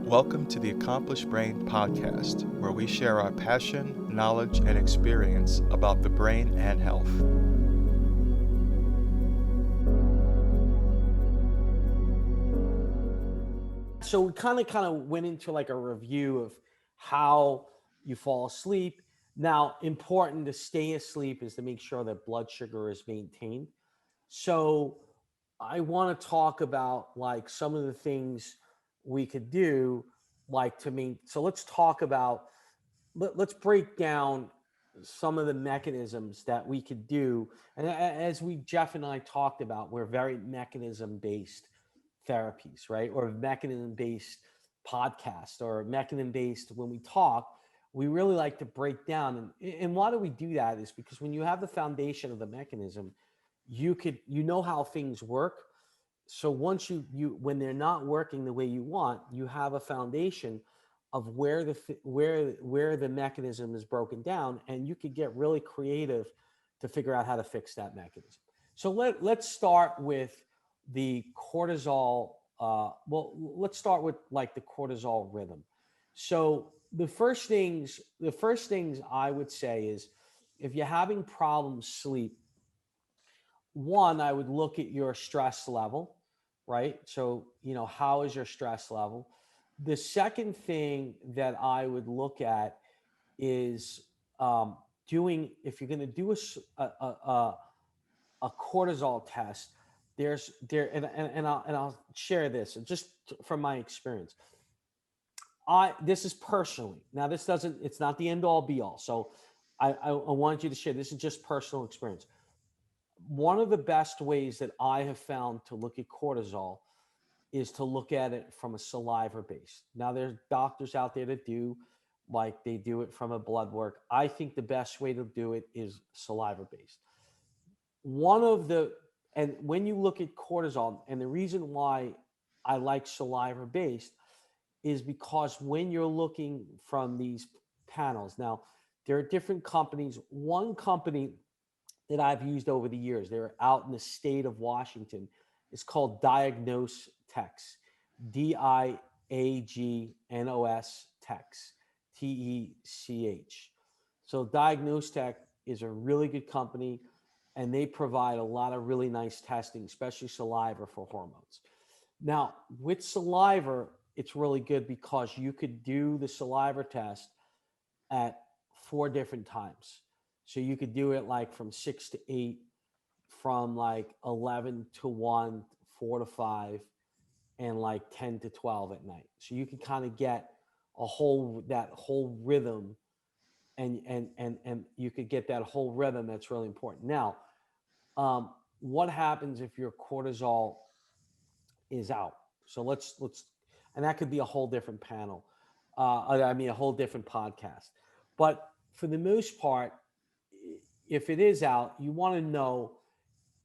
Welcome to the Accomplished Brain podcast, where we share our passion, knowledge, and experience about the brain and health. So we kind of went into like a review of how you fall asleep. Now, important to stay asleep is to make sure that blood sugar is maintained. So I want to talk about like some of the things we could do, like to mean. So let's talk about let's break down some of the mechanisms that we could do. And as Jeff and I talked about, we're very mechanism based therapies, right? Or mechanism based podcast or mechanism based when we talk, we really like to break down. And why do we do that is because when you have the foundation of the mechanism, you know how things work. So once you when they're not working the way you want, you have a foundation of where the mechanism is broken down, and you could get really creative to figure out how to fix that mechanism. So let's start with the cortisol. Let's start with like the cortisol rhythm. So the first things I would say is if you're having problems sleep, one, I would look at your stress level, right? So, how is your stress level? The second thing that I would look at is if you're going to do a cortisol test, and I'll share this just from my experience. This is personally, now it's not the end all be all. So I want you to share, this is just personal experience. One of the best ways that I have found to look at cortisol is to look at it from a saliva base. Now, there's doctors out there that they do it from a blood work. I think the best way to do it is saliva based. And when you look at cortisol, and the reason why I like saliva based is because when you're looking from these panels, now there are different companies. One company that I've used over the years, they're out in the state of Washington. It's called Diagnose Tex, Diagnos Tex, TECH. So Diagnose Tech is a really good company, and they provide a lot of really nice testing, especially saliva for hormones. Now, with saliva, it's really good because you could do the saliva test at 4 different times. So you could do it like from 6 to 8, from like 11 to 1, 4 to 5, and like 10 to 12 at night. So you can kind of get that whole rhythm, and you could get that whole rhythm. That's really important. Now, what happens if your cortisol is out? So and that could be a whole different panel. A whole different podcast. But for the most part, if it is out, you want to know,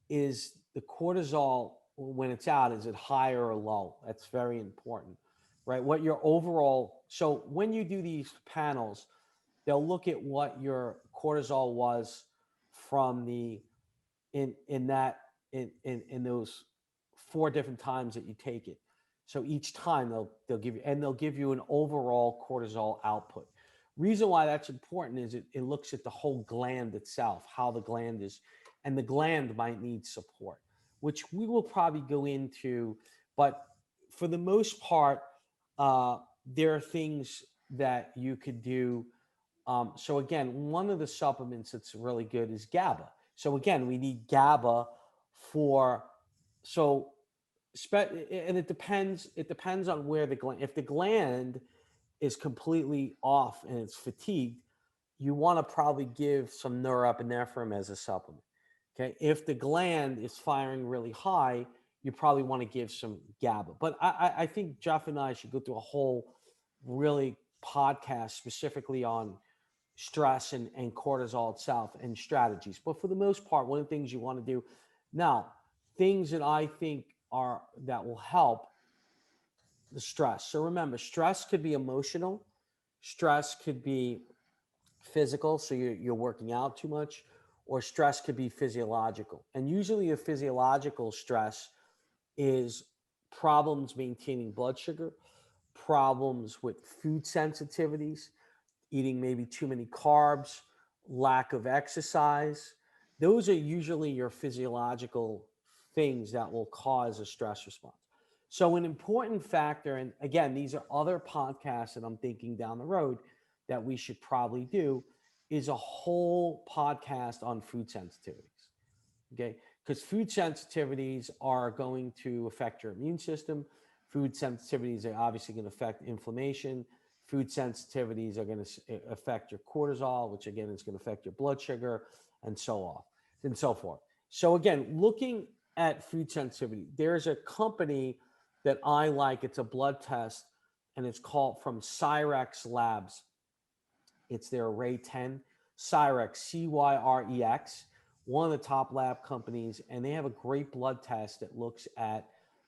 is the cortisol, when it's out, is it high or low? That's very important, right? What your overall, so when you do these panels, they'll look at what your cortisol was from in those 4 different times that you take it. So each time they'll give you an overall cortisol output. Reason why that's important is it looks at the whole gland itself, how the gland is, and the gland might need support, which we will probably go into. But for the most part, there are things that you could do. So again, one of the supplements that's really good is GABA. So again, we need GABA so and it depends on where the gland, if the gland is completely off and it's fatigued, you want to probably give some norepinephrine as a supplement. Okay. If the gland is firing really high, you probably want to give some GABA. But I think Jeff and I should go through a whole really podcast specifically on stress and cortisol itself and strategies. But for the most part, one of the things you want to do now, things that I think that will help the stress. So remember, stress could be emotional, stress could be physical, so you're working out too much, or stress could be physiological. And usually the physiological stress is problems maintaining blood sugar, problems with food sensitivities, eating maybe too many carbs, lack of exercise. Those are usually your physiological things that will cause a stress response. So, an important factor, and again, these are other podcasts that I'm thinking down the road that we should probably do, is a whole podcast on food sensitivities. Okay. Because food sensitivities are going to affect your immune system. Food sensitivities are obviously going to affect inflammation. Food sensitivities are going to affect your cortisol, which again is going to affect your blood sugar and so on and so forth. So, again, looking at food sensitivity, there's a company that I like. It's a blood test and it's called from Cyrex Labs. It's their Array 10, Cyrex, Cyrex, one of the top lab companies, and they have a great blood test that looks at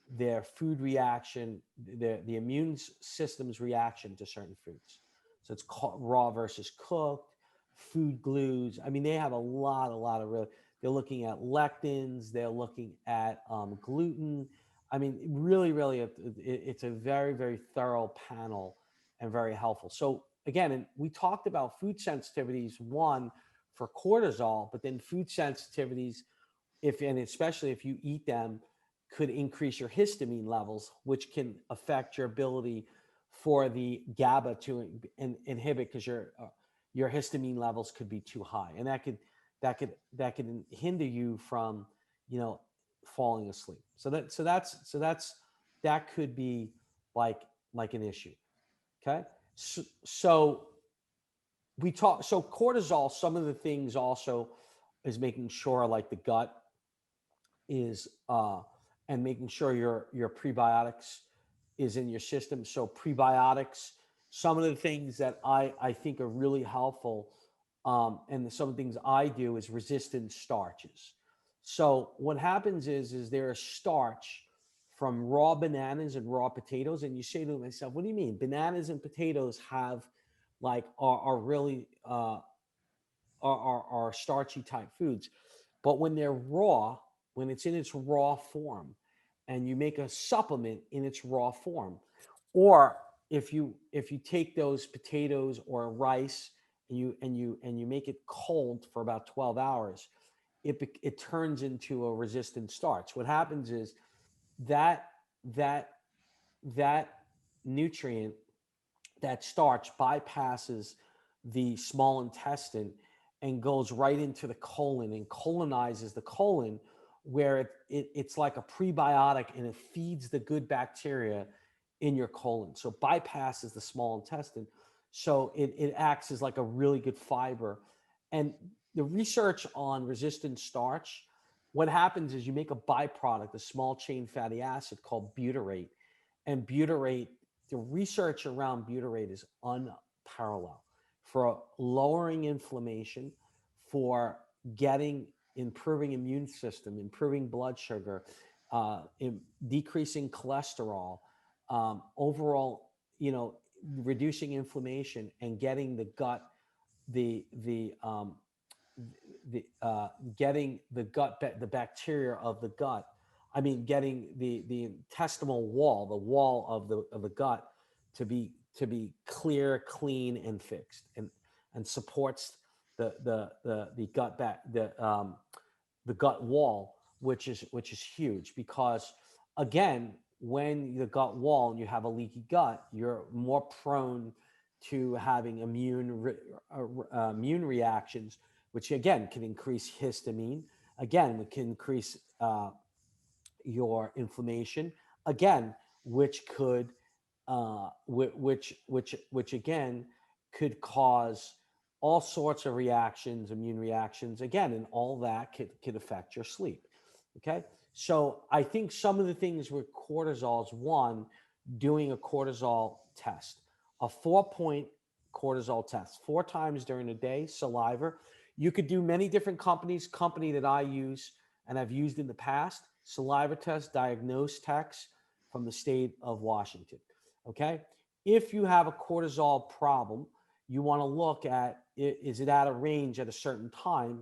their food reaction, the immune system's reaction to certain foods. So it's called raw versus cooked, food glues. I mean, they have a lot of really, they're looking at lectins, they're looking at gluten. I mean, really, it's a very thorough panel and very helpful. So again, and we talked about food sensitivities, one for cortisol, but then food sensitivities, if and especially if you eat them, could increase your histamine levels, which can affect your ability for the GABA to inhibit because your histamine levels could be too high, and that could hinder you from falling asleep. That could be like an issue. Okay, so we talk. So cortisol. Some of the things also is making sure like the gut is and making sure your prebiotics is in your system. So prebiotics, some of the things that I think are really helpful, and some of the things I do is resistant starches. So what happens is there is starch from raw bananas and raw potatoes, and you say to myself, "What do you mean? Bananas and potatoes have are really are starchy type foods?" But when they're raw, when it's in its raw form, and you make a supplement in its raw form, or if you take those potatoes or rice and you make it cold for about 12 hours, it turns into a resistant starch. What happens is that that that nutrient, that starch, bypasses the small intestine and goes right into the colon and colonizes the colon, where it's like a prebiotic and it feeds the good bacteria in your colon. So bypasses the small intestine. So it acts as like a really good fiber. And the research on resistant starch, what happens is you make a byproduct, a small chain fatty acid called butyrate. And butyrate, the research around butyrate is unparalleled for lowering inflammation, for improving immune system, improving blood sugar, decreasing cholesterol, overall, reducing inflammation and getting the gut, getting the gut, the bacteria of the gut. I mean, getting the intestinal wall, the wall of the gut, to be clear, clean, and fixed, and supports the gut back the gut wall, which is huge, because again, when the gut wall and you have a leaky gut, you're more prone to having immune reactions, which again can increase histamine. Again, it can increase your inflammation. Again, which could which again could cause all sorts of reactions, immune reactions, again, and all that could affect your sleep. Okay, so I think some of the things with cortisol is, one, doing a cortisol test, a 4-point cortisol test 4 times during the day, saliva. You could do many different company that I use and I've used in the past, saliva test, diagnose tests from the state of Washington. Okay, if you have a cortisol problem, you want to look at, is it out of range at a certain time?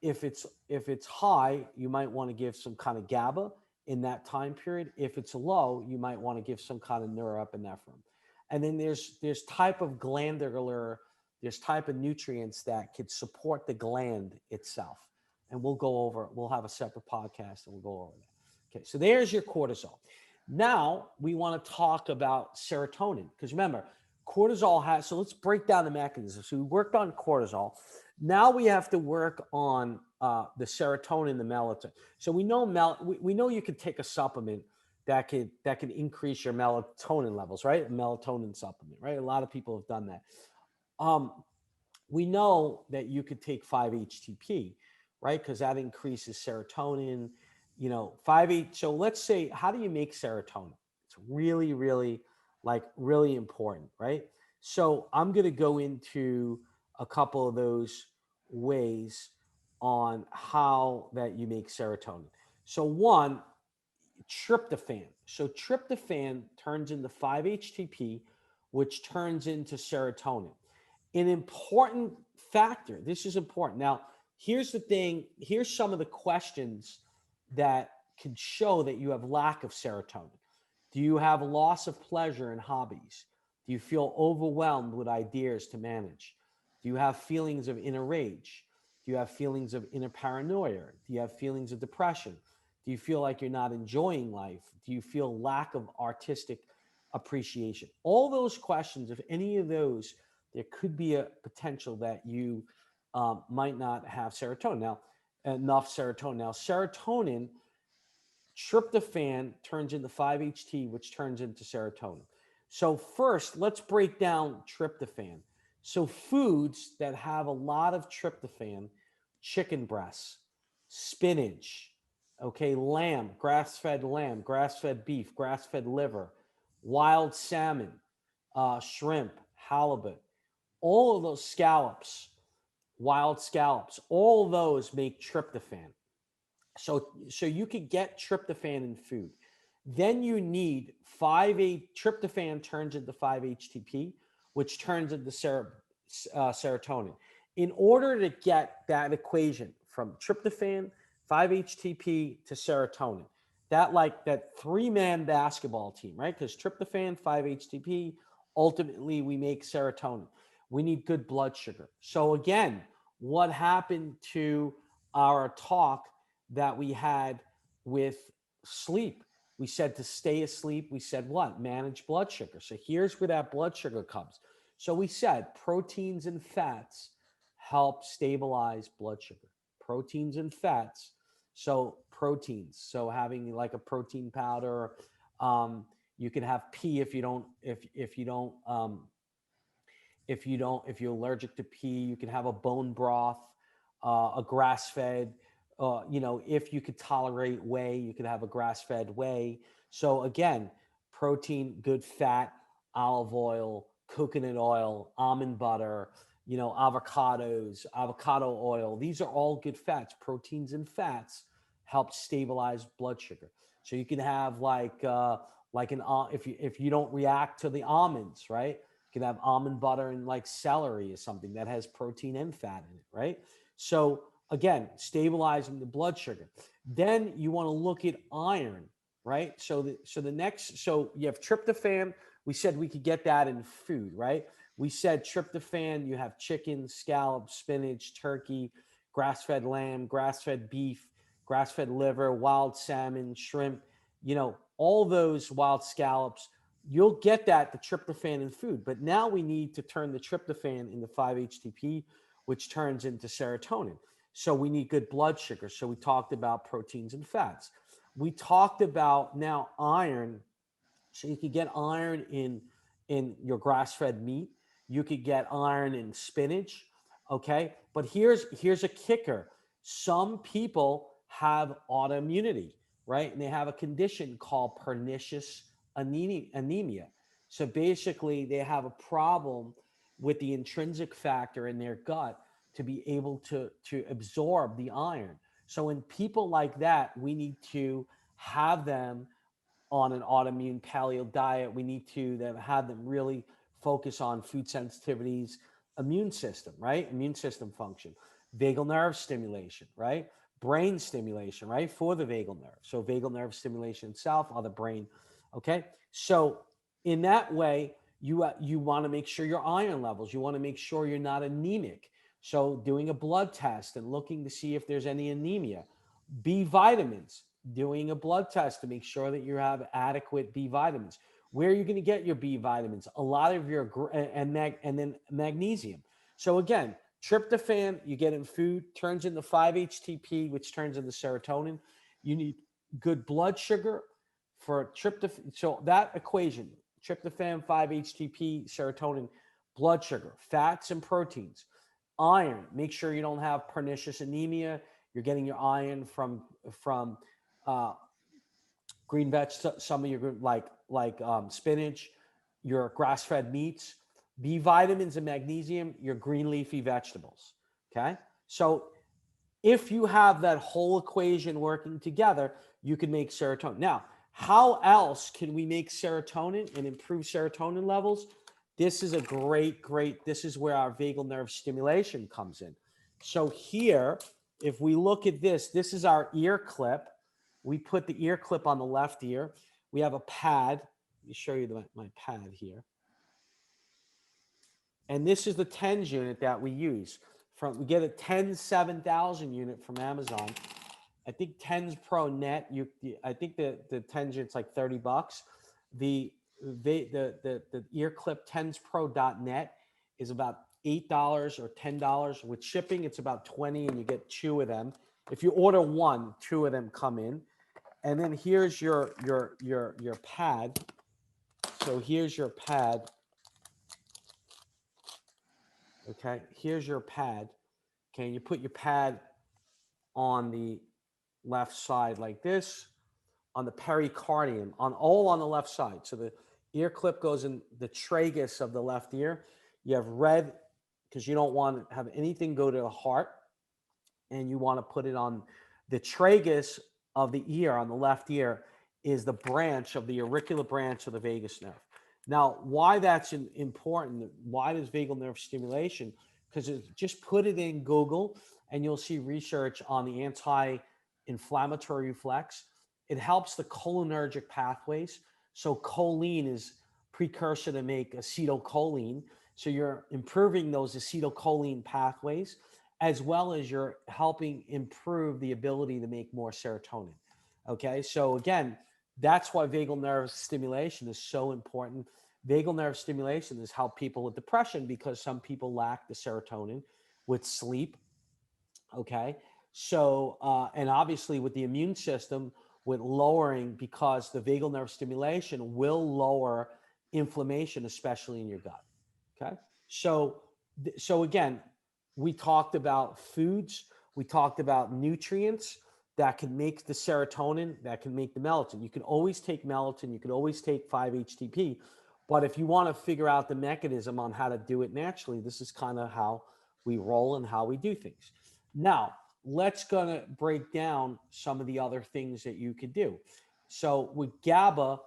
If it's high, you might want to give some kind of GABA in that time period. If it's low, you might want to give some kind of norepinephrine. And then there's type of glandular, there's type of nutrients that could support the gland itself. And we'll have a separate podcast and we'll go over that. Okay, so there's your cortisol. Now we want to talk about serotonin, because remember, cortisol has, so let's break down the mechanism. So we worked on cortisol. Now we have to work on the serotonin, the melatonin. So we know we know you can take a supplement that can increase your melatonin levels, right? A melatonin supplement, right? A lot of people have done that. We know that you could take 5-HTP, right? Because that increases serotonin, 5-H. So let's say, how do you make serotonin? It's really, really, really important, right? So I'm going to go into a couple of those ways on how that you make serotonin. So one, tryptophan. So tryptophan turns into 5-HTP, which turns into serotonin. An important factor. This is important. Now, here's the thing. Here's some of the questions that can show that you have lack of serotonin. Do you have loss of pleasure in hobbies? Do you feel overwhelmed with ideas to manage? Do you have feelings of inner rage? Do you have feelings of inner paranoia? Do you have feelings of depression? Do you feel like you're not enjoying life? Do you feel lack of artistic appreciation? All those questions, if any of those, there could be a potential that you might not have serotonin. Now, enough serotonin. Now, serotonin, tryptophan turns into 5-HT, which turns into serotonin. So first, let's break down tryptophan. So foods that have a lot of tryptophan: chicken breasts, spinach, okay, lamb, grass-fed beef, grass-fed liver, wild salmon, shrimp, halibut, all of those scallops, wild scallops, all those make tryptophan. So you could get tryptophan in food. Then you need 5-8 tryptophan turns into 5-HTP, which turns into serotonin. In order to get that equation from tryptophan, 5-HTP to serotonin, that three-man basketball team, right? Because tryptophan, 5-HTP, ultimately we make serotonin. We need good blood sugar. So again, what happened to our talk that we had with sleep? We said to stay asleep. We said what? Manage blood sugar. So here's where that blood sugar comes. So we said proteins and fats help stabilize blood sugar. Proteins and fats. So proteins. So having like a protein powder. You can have pea if you're allergic to pea. You can have a bone broth, a grass-fed. If you could tolerate whey, you could have a grass-fed whey. So again, protein, good fat, olive oil, coconut oil, almond butter, avocados, avocado oil. These are all good fats. Proteins and fats help stabilize blood sugar. So you can have if you don't react to the almonds, right? You can have almond butter and like celery is something that has protein and fat in it, right? So again, stabilizing the blood sugar. Then you want to look at iron, right? So you have tryptophan. We said we could get that in food, right? We said tryptophan, you have chicken, scallops, spinach, turkey, grass-fed lamb, grass-fed beef, grass-fed liver, wild salmon, shrimp, all those wild scallops. You'll get the tryptophan in food. But now we need to turn the tryptophan into 5-HTP, which turns into serotonin. So we need good blood sugar. So we talked about proteins and fats. We talked about now iron. So you could get iron in your grass-fed meat. You could get iron in spinach. Okay. But here's a kicker. Some people have autoimmunity, right? And they have a condition called pernicious anemia. So basically they have a problem with the intrinsic factor in their gut to be able to absorb the iron. So in people like that, we need to have them on an autoimmune paleo diet. We need to have them really focus on food sensitivities, immune system, right? Immune system function, vagal nerve stimulation, right? Brain stimulation, right? For the vagal nerve. So vagal nerve stimulation itself on the brain. Okay. So in that way, You want to make sure your iron levels. You want to make sure you're not anemic. So doing a blood test and looking to see if there's any anemia. B vitamins, doing a blood test to make sure that you have adequate B vitamins. Where are you going to get your B vitamins? A lot of your and then magnesium. So again, tryptophan you get in food turns into 5-HTP, which turns into serotonin. You need good blood sugar for tryptophan. So that equation, tryptophan, 5-HTP, serotonin, blood sugar, fats and proteins, iron. Make sure you don't have pernicious anemia. You're getting your iron from uh, green veg, some of your spinach, your grass-fed meats, B vitamins and magnesium, your green leafy vegetables. Okay, so if you have that whole equation working together, you can make serotonin. Now, how else can we make serotonin and improve serotonin levels? This is a this is where our vagal nerve stimulation comes in. So here, if we look at this, this is our ear clip. We put the ear clip on the left ear. We have a pad. Let me show you my pad here. And this is the TENS unit that we use. We get a TENS 7000 unit from Amazon. I think TENS Pro Net. I think the TENS unit's like $30. The ear clip tenspro.net is about $8 or $10 with shipping. It's about 20, and you get 2 of them. If you order 1, 2 of them come in. And then here's your pad. So here's your pad. Okay, here's your pad. Okay, you put your pad on the left side like this, on the pericardium, all on the left side. So the ear clip goes in the tragus of the left ear. You have red because you don't want to have anything go to the heart, and you want to put it on the tragus of the ear on the left ear is the branch of the auricular branch of the vagus nerve. Now, why that's important, why does vagal nerve stimulation? Because just put it in Google and you'll see research on the anti-inflammatory reflex. It helps the cholinergic pathways. So choline is precursor to make acetylcholine. So you're improving those acetylcholine pathways, as well as you're helping improve the ability to make more serotonin. Okay, so again, that's why vagal nerve stimulation is so important. Vagal nerve stimulation has helped people with depression because some people lack the serotonin with sleep. Okay, so and obviously with the immune system, with lowering, because the vagal nerve stimulation will lower inflammation, especially in your gut. Okay, so again, we talked about foods, we talked about nutrients that can make the serotonin, that can make the melatonin. You can always take melatonin, you can always take 5-HTP, but if you want to figure out the mechanism on how to do it naturally, this is kind of how we roll and how we do things. Now, let's gonna break down some of the other things that you could do. So with GABA,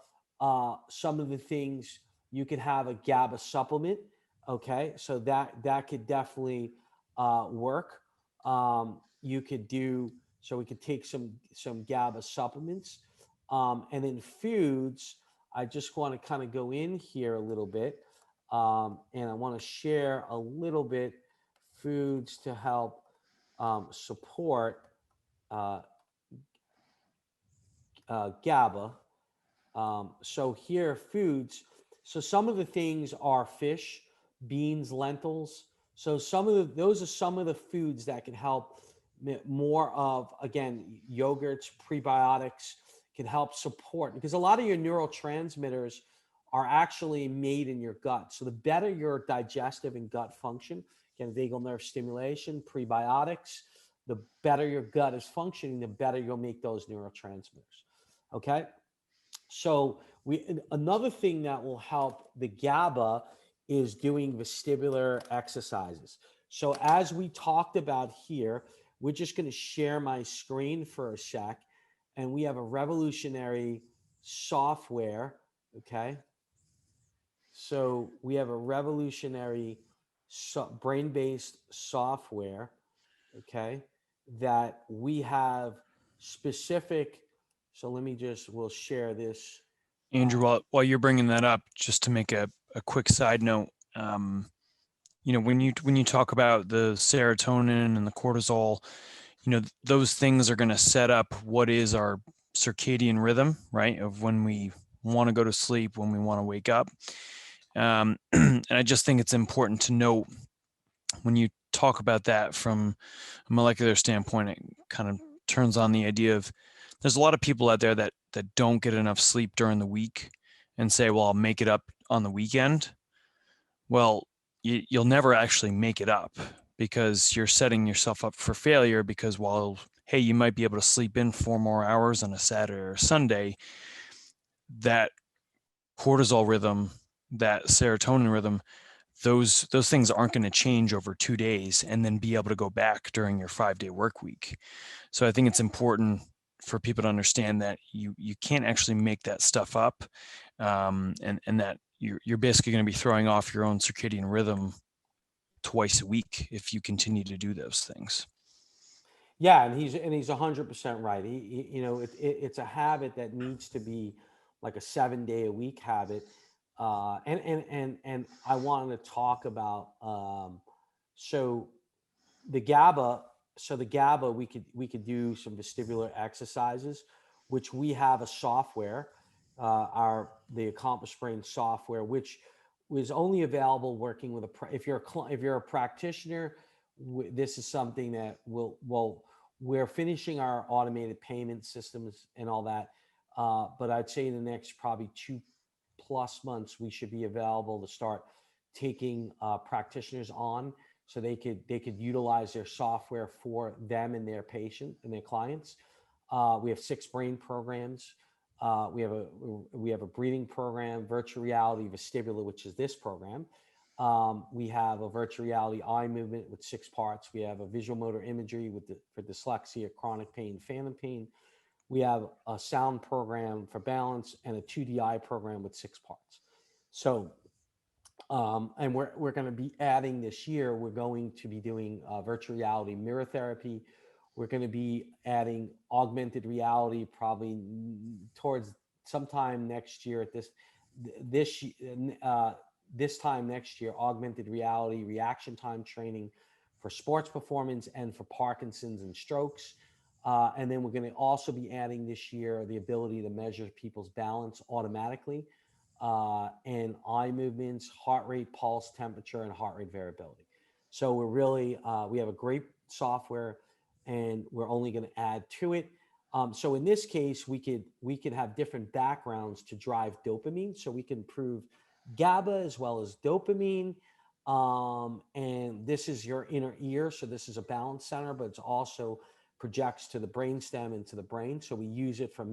some of the things, you could have a GABA supplement. Okay, so that could definitely work. You could do, so we could take some GABA supplements, and then foods. I just want to kind of go in here a little bit, and I want to share a little bit foods to help support GABA. So here, foods. So some of the things are fish, beans, lentils. So those are some of the foods that can help more of, again, yogurts, prebiotics can help support, because a lot of your neurotransmitters are actually made in your gut. So the better your digestive and gut function, again, vagal nerve stimulation, prebiotics, the better your gut is functioning, the better you'll make those neurotransmitters. Okay. So another thing that will help the GABA is doing vestibular exercises. So as we talked about here, we're just going to share my screen for a sec, and we have a revolutionary software. Okay. So we have a revolutionary brain-based software. Okay. That we have specific. So we'll share this Andrew, while you're bringing that up, just to make a quick side note, when you talk about the serotonin and the cortisol, those things are going to set up what is our circadian rhythm, right? Of when we want to go to sleep, when we want to wake up. And I just think it's important to note when you talk about that from a molecular standpoint, it kind of turns on the idea of there's a lot of people out there that don't get enough sleep during the week and say, well, I'll make it up on the weekend. Well, you'll never actually make it up because you're setting yourself up for failure because while, hey, you might be able to sleep in 4 more hours on a Saturday or Sunday, that cortisol rhythm, that serotonin rhythm, those things aren't going to change over 2 days and then be able to go back during your 5-day work week. So I think it's important for people to understand that you can't actually make that stuff up, and that you're basically going to be throwing off your own circadian rhythm twice a week if you continue to do those things. Yeah, and he's 100% right. It's a habit that needs to be like a 7 day a week habit. And I wanted to talk about so the GABA. So the GABA, we could do some vestibular exercises, which we have a software, the Accomplished Brain software, which was only available working with if you're a practitioner. This is something that we're finishing our automated payment systems and all that. But I'd say in the next probably 2+ months, we should be available to start taking practitioners on so they could utilize their software for them and their patient and their clients. We have 6 brain programs. We have a breathing program, virtual reality vestibular, which is this program. We have a virtual reality eye movement with 6 parts. We have a visual motor imagery for dyslexia, chronic pain, phantom pain. We have a sound program for balance and a 2DI program with 6 parts. So, and we're going to be adding this year, we're going to be doing virtual reality mirror therapy. We're going to be adding augmented reality probably towards sometime next year at this uh, this time next year, augmented reality reaction time training for sports performance and for Parkinson's and strokes. And then we're going to also be adding this year the ability to measure people's balance automatically, and eye movements, heart rate, pulse, temperature, and heart rate variability. So we have a great software, and we're only going to add to it. So in this case, we could have different backgrounds to drive dopamine. So we can improve GABA as well as dopamine. And this is your inner ear. So this is a balance center, but it's also projects to the brainstem and to the brain. So we use it for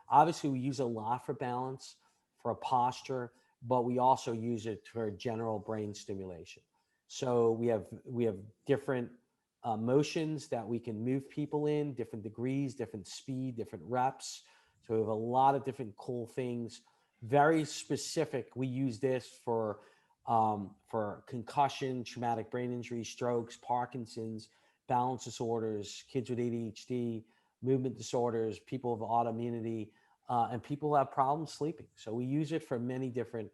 obviously we use a lot for balance, for a posture, but we also use it for general brain stimulation. So we have different motions that we can move people in, different degrees, different speed, different reps. So we have a lot of different cool things. Very specific. We use this for concussion, traumatic brain injury, strokes, Parkinson's, balance disorders, kids with ADHD, movement disorders, people with autoimmunity, and people who have problems sleeping. So we use it for many different.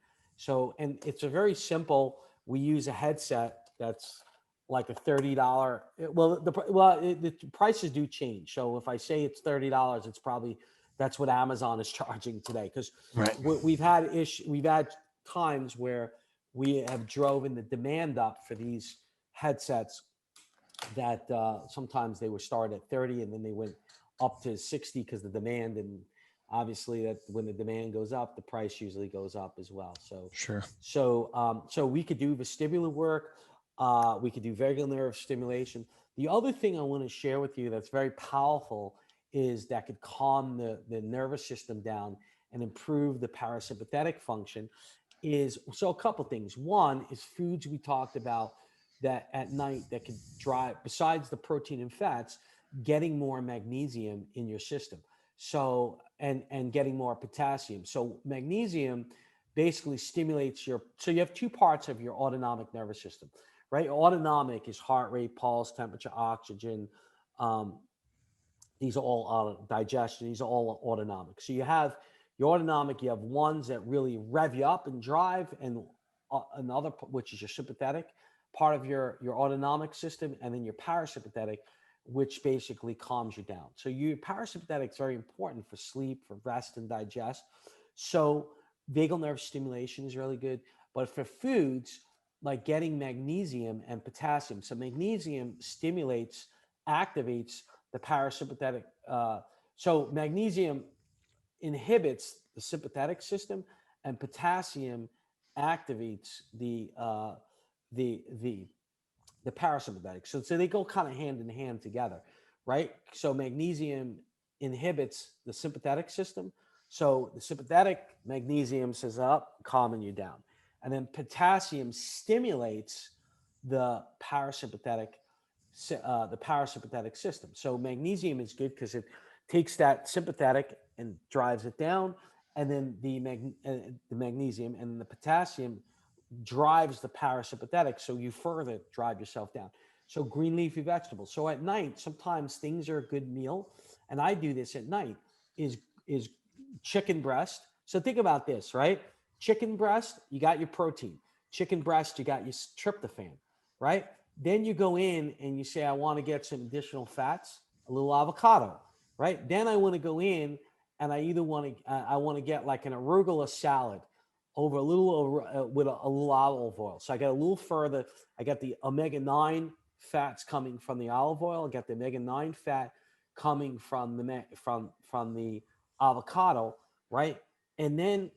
And it's a very simple. We use a headset that's like a $30. The prices do change. So if I say it's $30, it's probably that's what Amazon is charging today. Because Right. we've had times where we have driven the demand up for these headsets that sometimes they were started at 30 and then they went up to 60 because the demand, and obviously that when the demand goes up, the price usually goes up as well. Sure. So we could do vestibular work. We could do vagal nerve stimulation. The other thing I want to share with you that's very powerful is that could calm the nervous system down and improve the parasympathetic function is, so a couple things. One is foods we talked about that at night that could drive, besides the protein and fats, getting more magnesium in your system. So, and getting more potassium. So magnesium basically stimulates so you have 2 parts of your autonomic nervous system, right? Autonomic is heart rate, pulse, temperature, oxygen. These are all digestion. These are all autonomic. So you have Your autonomic, you have ones that really rev you up and drive, and another, which is your sympathetic part of your autonomic system, and then your parasympathetic, which basically calms you down. So your parasympathetic is very important for sleep, for rest and digest. So vagal nerve stimulation is really good. But for foods, like getting magnesium and potassium. So magnesium stimulates, activates the parasympathetic. So magnesium inhibits the sympathetic system, and potassium activates the parasympathetic. So they go kind of hand in hand together, right? So magnesium inhibits the sympathetic system. So the sympathetic magnesium says up, calming you down. And then potassium stimulates the parasympathetic system. So magnesium is good because it takes that sympathetic and drives it down, and then the magnesium and the potassium drives the parasympathetic, so you further drive yourself down. So green leafy vegetables. So at night, sometimes things are a good meal, and I do this at night, is chicken breast. So think about this, right? Chicken breast, you got your protein. Chicken breast, you got your tryptophan, right? Then you go in and you say, I want to get some additional fats, a little avocado, right? Then I want to go in and I either want to get like an arugula salad over a little with a little olive oil. So I got a little further. I got the omega-9 fats coming from the olive oil. I got the omega-9 fat coming from the avocado, right? And then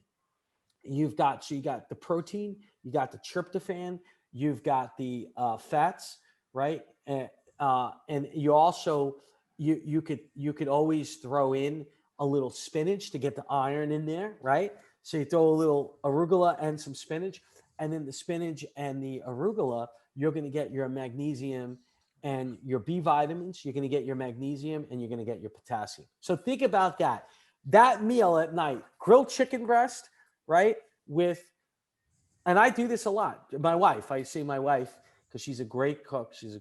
you got the protein, you got the tryptophan, you've got the fats, right? And you also you could always throw in a little spinach to get the iron in there, right? So you throw a little arugula and some spinach, and then the spinach and the arugula, you're going to get your magnesium and your B vitamins. You're going to get your magnesium and you're going to get your potassium. So think about that. That meal at night, grilled chicken breast, right? And I do this a lot. My wife, I see my wife, because she's a great cook. She's a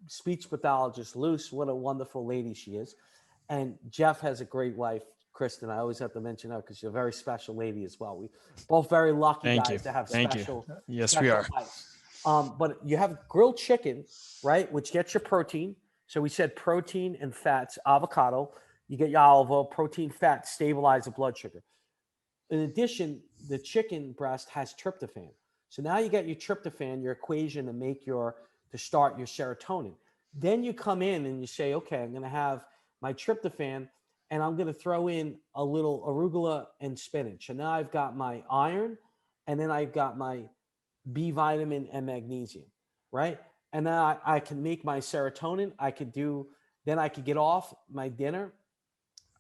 speech pathologist, Luce. What a wonderful lady she is. And Jeff has a great wife, Kristen. I always have to mention her because she's a very special lady as well. We both very lucky Thank you. guys to have Thank you. special, Yes, special we are. wives. But you have grilled chicken, right, which gets your protein. So we said protein and fats, avocado. You get your olive oil, protein, fat, stabilize the blood sugar. In addition, the chicken breast has tryptophan. So now you get your tryptophan, your equation to start your serotonin. Then you come in and you say, okay, I'm going to have my tryptophan, and I'm going to throw in a little arugula and spinach. And now I've got my iron, and then I've got my B vitamin and magnesium, right? And now I can make my serotonin. Then I could get off my dinner.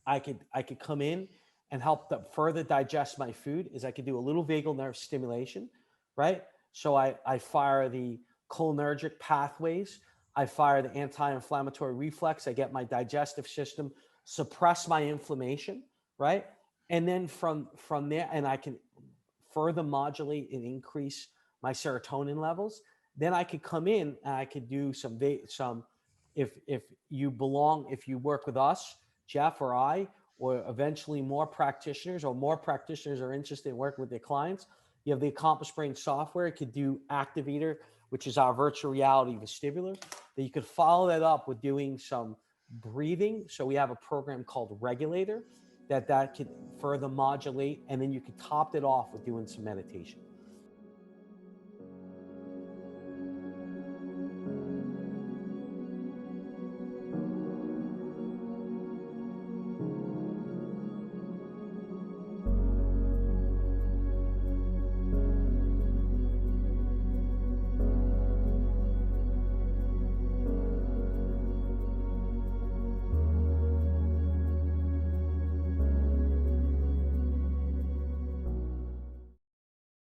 I could come in and help to further digest my food. Is I could do a little vagal nerve stimulation, right? So I fire the cholinergic pathways. I fire the anti-inflammatory reflex. I get my digestive system, suppress my inflammation, right? And then from there, and I can further modulate and increase my serotonin levels. Then I could come in and I could do some if you work with us, Jeff or I, or eventually more practitioners are interested in working with their clients. You have the Accomplished Brain software. It could do Activator, which is our virtual reality vestibular. That you could follow that up with doing some breathing. So we have a program called Regulator that could further modulate, and then you could top it off with doing some meditation.